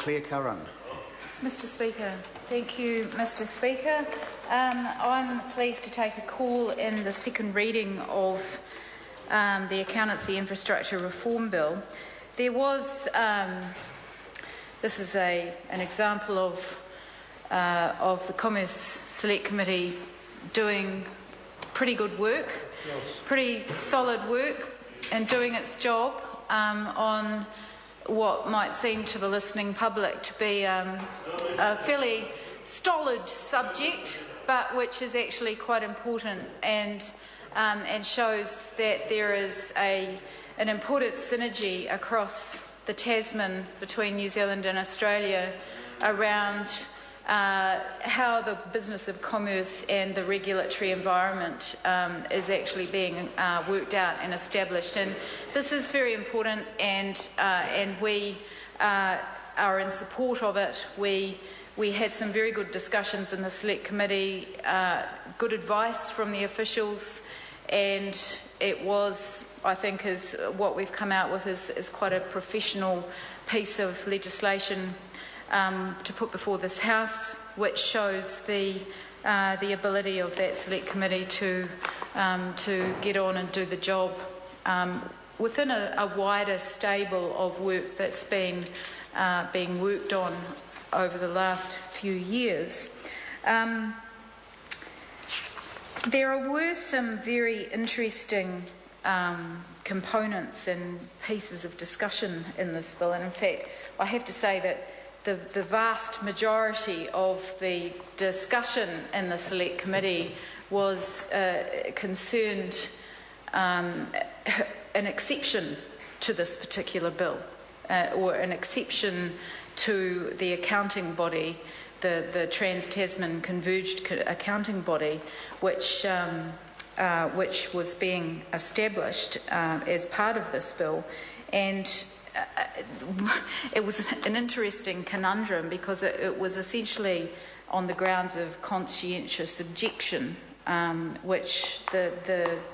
Claire Curran. Mr Speaker. Thank you, Mr Speaker. I'm pleased to take a call in the second reading of the Accountancy Infrastructure Reform Bill. There was, this is an example of the Commerce Select Committee doing pretty good work, pretty solid work, and doing its job on what might seem to the listening public to be a fairly stolid subject, but which is actually quite important and shows that there is an important synergy across the Tasman between New Zealand and Australia around how the business of commerce and the regulatory environment is actually being worked out and established. And this is very important, and we are in support of it. We had some very good discussions in the Select Committee, good advice from the officials, and it was, I think, is what we've come out with is quite a professional piece of legislation to put before this House, which shows the ability of that Select Committee to get on and do the job within a wider stable of work that's being worked on over the last few years. There were some very interesting components and pieces of discussion in this bill, and in fact I have to say that the vast majority of the discussion in the Select Committee was concerned an exception to this particular bill, or an exception to the accounting body, the Trans-Tasman Converged Accounting Body, which was being established as part of this bill. And it was an interesting conundrum because it was essentially on the grounds of conscientious objection, which the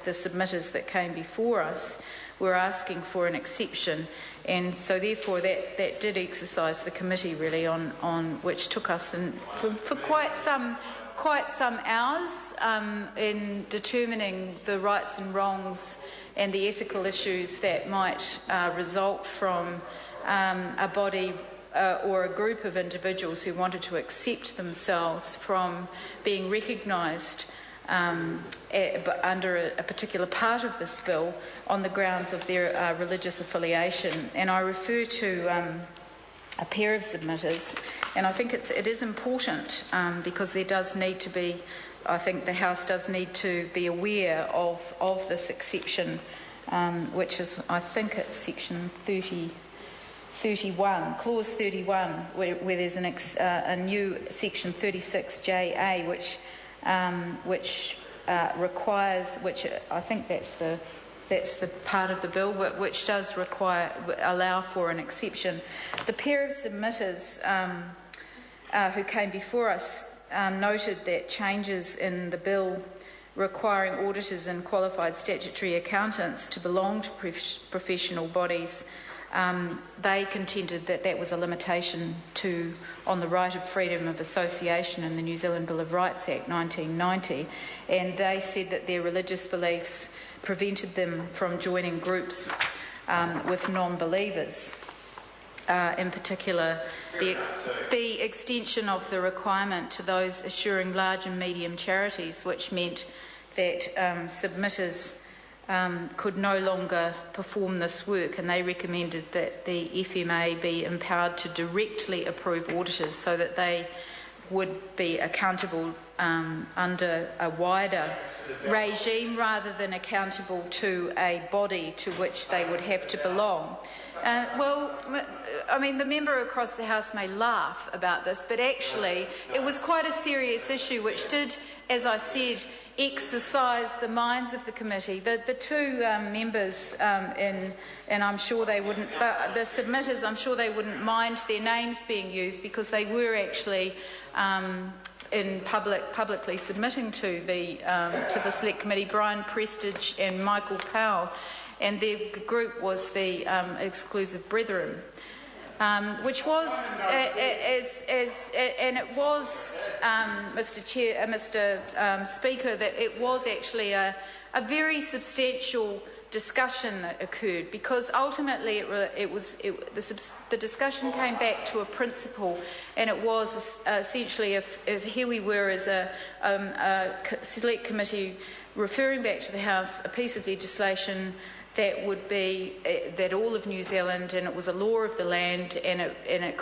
submitters that came before us were asking for an exception, and so therefore that did exercise the committee really on which took us for quite some hours in determining the rights and wrongs and the ethical issues that might result from a body or a group of individuals who wanted to accept themselves from being recognised under a particular part of this bill on the grounds of their religious affiliation. And I refer to a pair of submitters, and I think it is important because there does need to be, I think the House does need to be aware of this exception, which is, I think it's section 31, clause 31, where there's a new section 36JA, which requires, which I think that's the part of the bill which does allow for an exception. The pair of submitters who came before us noted that changes in the bill requiring auditors and qualified statutory accountants to belong to professional bodies, they contended that was a limitation on the right of freedom of association in the New Zealand Bill of Rights Act 1990, and they said that their religious beliefs prevented them from joining groups with non-believers. In particular, the extension of the requirement to those assuring large and medium charities, which meant that submitters could no longer perform this work, and they recommended that the FMA be empowered to directly approve auditors so that they would be accountable under a wider regime rather than accountable to a body to which they would have to belong. Well, I mean, the member across the House may laugh about this, but actually it was quite a serious issue which did, as I said, exercise the minds of the committee. The two members, and I'm sure they wouldn't, the submitters, I'm sure they wouldn't mind their names being used because they were actually publicly submitting to the Select Committee, Brian Prestige and Michael Powell, and their group was the Exclusive Brethren. which was, Mr. Speaker, that it was actually a very substantial discussion that occurred, because ultimately the discussion came back to a principle, and it was essentially if here we were as a select committee referring back to the House a piece of legislation that would be that all of New Zealand, and it was a law of the land, and it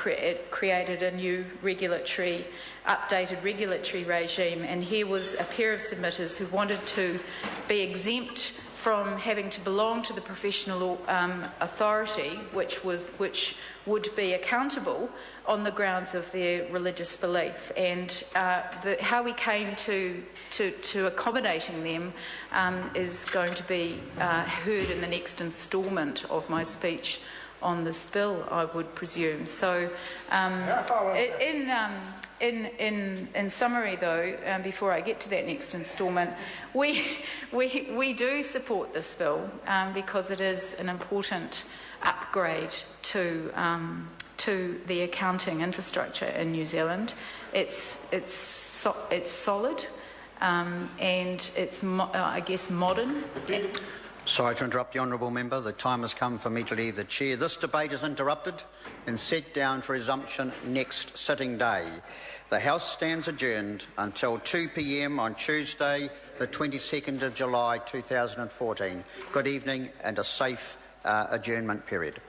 created a new updated regulatory regime. And here was a pair of submitters who wanted to be exempt from having to belong to the professional authority, which would be accountable on the grounds of their religious belief. And how we came to accommodating them is going to be heard in the next instalment of my speech on this bill, I would presume. So, in summary, though, before I get to that next instalment, we do support this bill because it is an important upgrade to the accounting infrastructure in New Zealand. It's solid and it's I guess modern. Sorry to interrupt the honourable member. The time has come for me to leave the chair. This debate is interrupted and set down for resumption next sitting day. The House stands adjourned until 2 p.m. on Tuesday, the 22nd of July 2014. Good evening and a safe adjournment period.